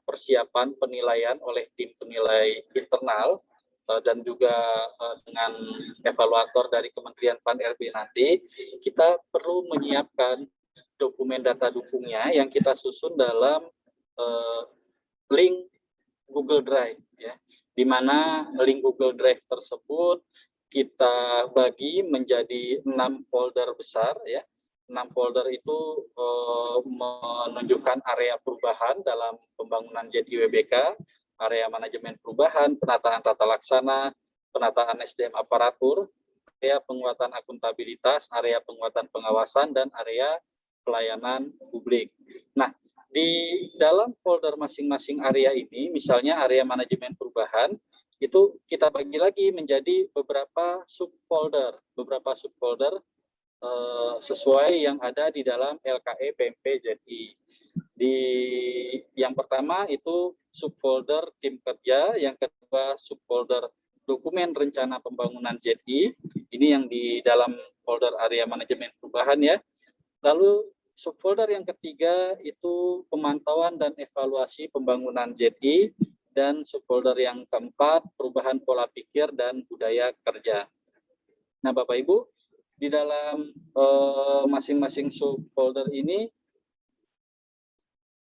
persiapan penilaian oleh tim penilai internal dan juga dengan evaluator dari Kementerian Pan-RB nanti, kita perlu menyiapkan dokumen data dukungnya yang kita susun dalam link Google Drive, ya, di mana link Google Drive tersebut kita bagi menjadi 6 folder besar, ya. 6 folder itu menunjukkan area perubahan dalam pembangunan JTWBK, area manajemen perubahan, penataan tata laksana, penataan SDM aparatur, area penguatan akuntabilitas, area penguatan pengawasan, dan area pelayanan publik. Nah, di dalam folder masing-masing area ini, misalnya area manajemen perubahan, itu kita bagi lagi menjadi beberapa subfolder sesuai yang ada di dalam LKE PMP ZI. Di yang pertama itu subfolder tim kerja, yang kedua subfolder dokumen rencana pembangunan ZI, ini yang di dalam folder area manajemen perubahan, ya. Lalu subfolder yang ketiga itu pemantauan dan evaluasi pembangunan ZI, dan subfolder yang keempat perubahan pola pikir dan budaya kerja. Nah, Bapak Ibu, di dalam masing-masing subfolder ini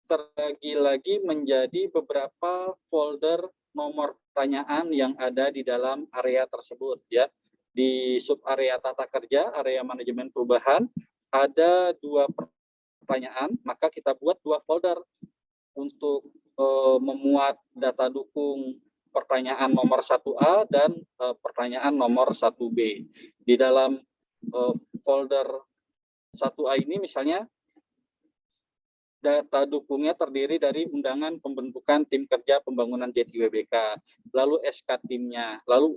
terbagi lagi menjadi beberapa folder nomor pertanyaan yang ada di dalam area tersebut, ya. Di sub area tata kerja, area manajemen perubahan, ada 2 pertanyaan, maka kita buat 2 folder untuk memuat data dukung pertanyaan nomor 1A dan pertanyaan nomor 1B. Di dalam folder 1A ini misalnya data dukungnya terdiri dari undangan pembentukan tim kerja pembangunan JTWBK, lalu SK timnya, lalu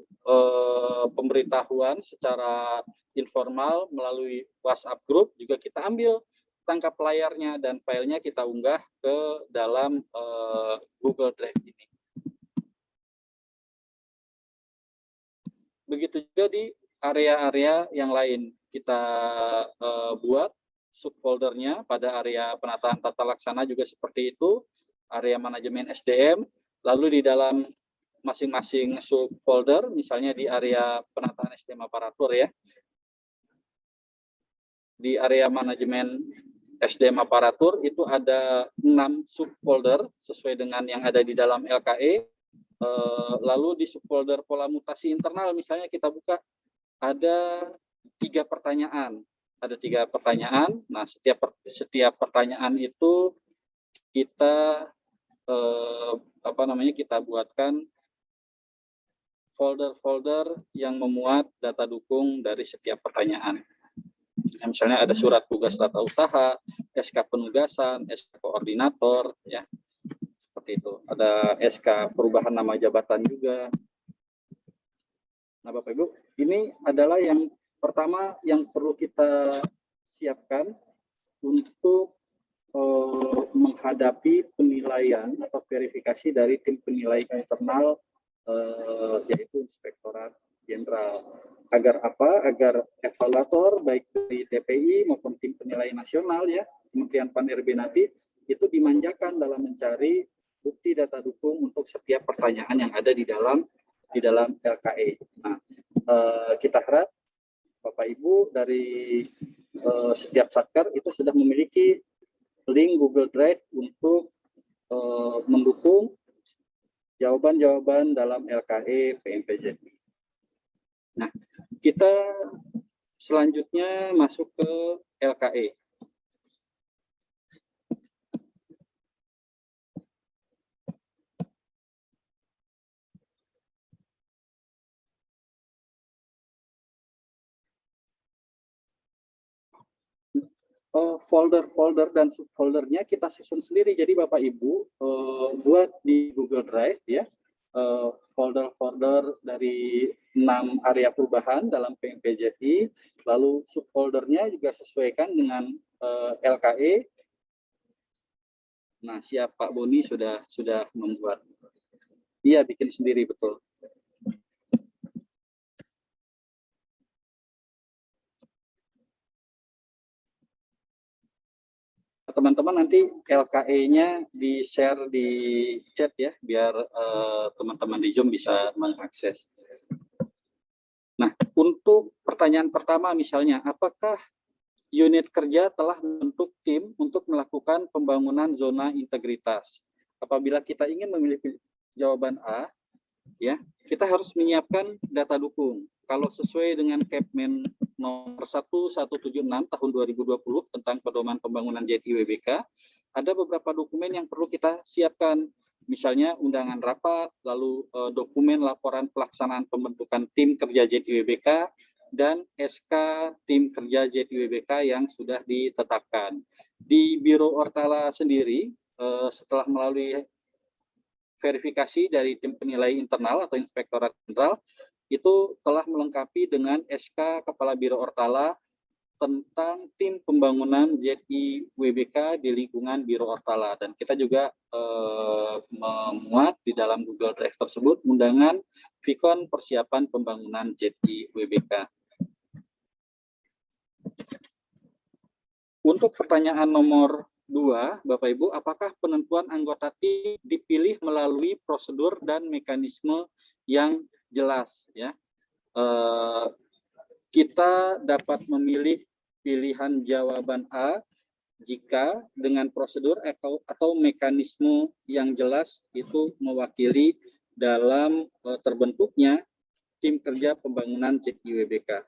pemberitahuan secara informal melalui WhatsApp group juga kita ambil tangkap layarnya dan filenya kita unggah ke dalam Google Drive ini. Begitu juga di area-area yang lain kita buat subfoldernya. Pada area penataan tata laksana juga seperti itu, area manajemen SDM, lalu di dalam masing-masing subfolder, misalnya di area penataan SDM aparatur, ya, di area manajemen SDM aparatur itu ada 6 subfolder sesuai dengan yang ada di dalam LKE. Lalu di subfolder pola mutasi internal misalnya kita buka ada 3 pertanyaan. Ada 3 pertanyaan. Nah, setiap pertanyaan itu kita kita buatkan folder-folder yang memuat data dukung dari setiap pertanyaan. Misalnya ada surat tugas tata usaha, SK penugasan, SK koordinator, ya, seperti itu. Ada SK perubahan nama jabatan juga. Nah, Bapak Ibu, ini adalah yang pertama yang perlu kita siapkan untuk menghadapi penilaian atau verifikasi dari tim penilai internal, yaitu Inspektorat Jenderal. Agar apa? Agar evaluator baik dari TPI maupun tim penilai nasional, ya, Kementerian Pan-RB nanti itu dimanjakan dalam mencari bukti data dukung untuk setiap pertanyaan yang ada di dalam LKE. Nah, kita harap Bapak Ibu dari setiap satker itu sudah memiliki link Google Drive untuk mendukung jawaban-jawaban dalam LKE PMPZI. Nah, kita selanjutnya masuk ke LKE. Folder-folder dan subfoldernya kita susun sendiri. Jadi Bapak Ibu buat di Google Drive, ya, folder-folder dari 6 area perubahan dalam PMPZI, lalu subfoldernya juga sesuaikan dengan LKE. Nah, siap Pak Boni sudah membuat. Iya, bikin sendiri, betul. teman-teman nanti LKE-nya di-share di chat ya, biar teman-teman di Zoom bisa mengakses. Nah, untuk pertanyaan pertama misalnya, apakah unit kerja telah membentuk tim untuk melakukan pembangunan zona integritas? Apabila kita ingin memilih jawaban A, ya, kita harus menyiapkan data dukung. Kalau sesuai dengan Kepmen nomor 1176 tahun 2020 tentang pedoman pembangunan JIWBK, ada beberapa dokumen yang perlu kita siapkan. Misalnya undangan rapat, lalu dokumen laporan pelaksanaan pembentukan tim kerja JIWBK, dan SK tim kerja JIWBK yang sudah ditetapkan. Di Biro Ortala sendiri, setelah melalui verifikasi dari tim penilai internal atau Inspektorat Jenderal, itu telah melengkapi dengan SK Kepala Biro Ortala tentang tim pembangunan JIWBK di lingkungan Biro Ortala. Dan kita juga memuat di dalam Google Drive tersebut undangan Vikon persiapan pembangunan JIWBK. Untuk pertanyaan nomor 2, Bapak Ibu, apakah penentuan anggota tim dipilih melalui prosedur dan mekanisme yang jelas? Ya, kita dapat memilih pilihan jawaban A jika dengan prosedur atau mekanisme yang jelas itu mewakili dalam terbentuknya tim kerja pembangunan JIWBK.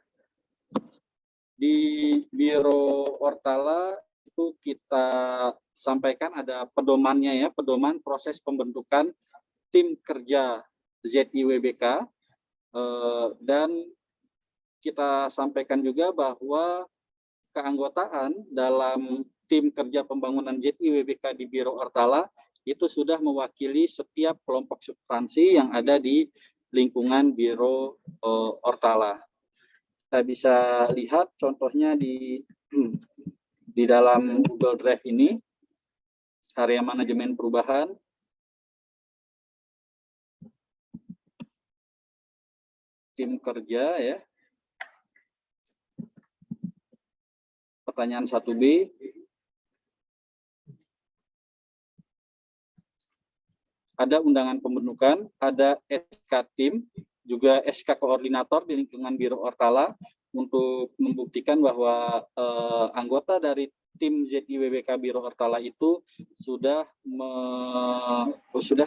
Di Biro Ortala itu kita sampaikan ada pedomannya ya, pedoman proses pembentukan tim kerja JIWBK, dan kita sampaikan juga bahwa keanggotaan dalam tim kerja pembangunan JIWBK di Biro Ortala itu sudah mewakili setiap kelompok substansi yang ada di lingkungan Biro Ortala. Kita bisa lihat contohnya di dalam Google Drive ini, area manajemen perubahan, tim kerja ya. Pertanyaan 1B. Ada undangan pembentukan, ada SK tim, juga SK koordinator di lingkungan Biro Ortala untuk membuktikan bahwa anggota dari tim JIWBK Biro Ortala itu sudah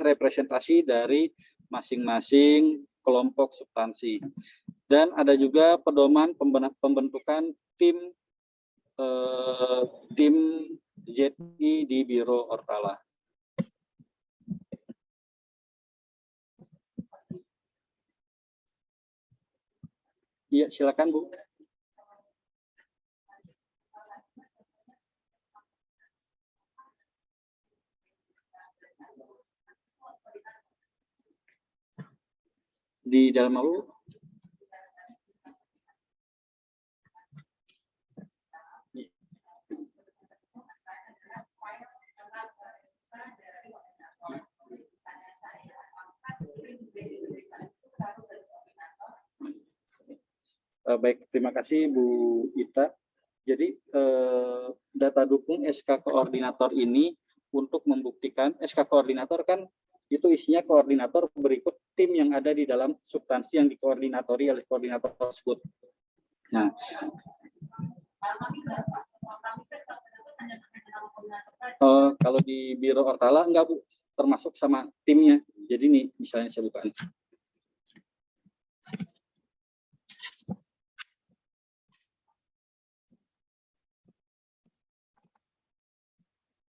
representasi dari masing-masing kelompok substansi. Dan ada juga pedoman pembentukan tim JI di Biro Ortala. Iya, silakan Bu. Di dalam Bu. Baik, terima kasih Bu Ita. Jadi data dukung SK koordinator ini untuk membuktikan, SK koordinator kan itu isinya koordinator berikut tim yang ada di dalam substansi yang dikoordinatori oleh koordinator tersebut. Nah, kalau di Biro Ortala enggak Bu, termasuk sama timnya. Jadi nih, misalnya saya buka.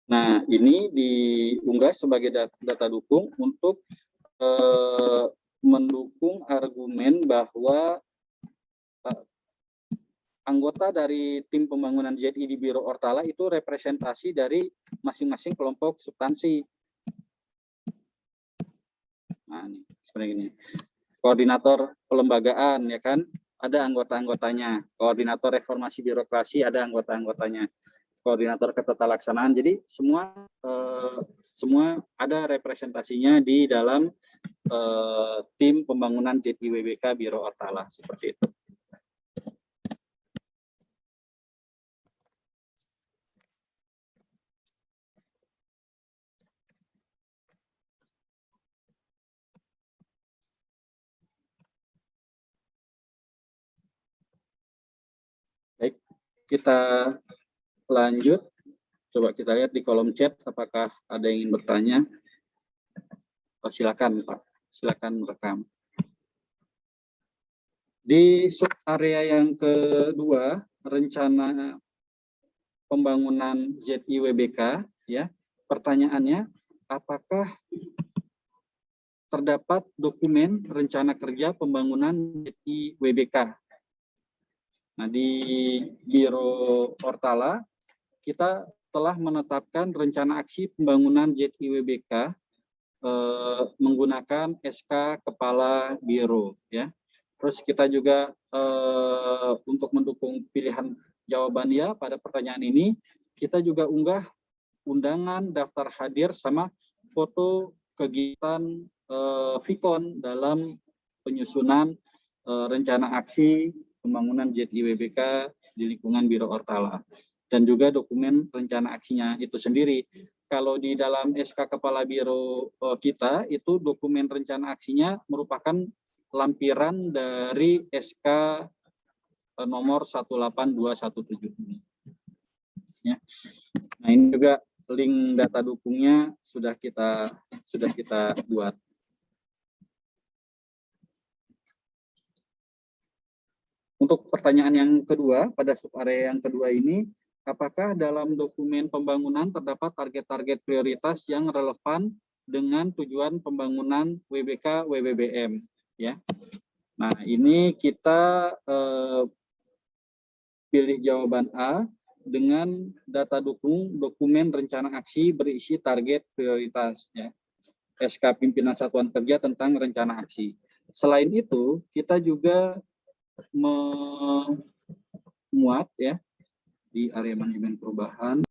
Nah, ini diunggah sebagai data dukung untuk mendukung argumen bahwa anggota dari tim pembangunan JI di Biro Ortala itu representasi dari masing-masing kelompok substansi. Nah, ini seperti ini. Koordinator pelembagaan, ya kan, ada anggota-anggotanya. Koordinator reformasi birokrasi, ada anggota-anggotanya. Koordinator ketetalaksanaan. Jadi semua ada representasinya di dalam tim pembangunan JIWBK Biro Ortala, seperti itu. kita lanjut. Coba kita lihat di kolom chat apakah ada yang ingin bertanya. Oh, silakan Pak, silakan rekam. Di sub area yang kedua, rencana pembangunan ZIWBK, ya. Pertanyaannya, apakah terdapat dokumen rencana kerja pembangunan ZIWBK? Nah, di Biro Ortala kita telah menetapkan rencana aksi pembangunan ZIWBK menggunakan SK Kepala Biro, ya. Terus kita juga untuk mendukung pilihan jawaban ya pada pertanyaan ini, kita juga unggah undangan daftar hadir sama foto kegiatan Vicon dalam penyusunan rencana aksi pembangunan ZIWBK di lingkungan Biro Ortala, dan juga dokumen rencana aksinya itu sendiri. Kalau di dalam SK Kepala Biro kita, itu dokumen rencana aksinya merupakan lampiran dari SK nomor 18217 ini. Ya. Nah, ini juga link data dukungnya sudah kita buat. Untuk pertanyaan yang kedua, pada subarea yang kedua ini, apakah dalam dokumen pembangunan terdapat target-target prioritas yang relevan dengan tujuan pembangunan WBK-WBBM? Ya. Nah, ini kita pilih jawaban A dengan data dukung dokumen rencana aksi berisi target prioritas, ya. SK Pimpinan Satuan Kerja tentang rencana aksi. Selain itu, kita juga memuat, ya, di area manajemen perubahan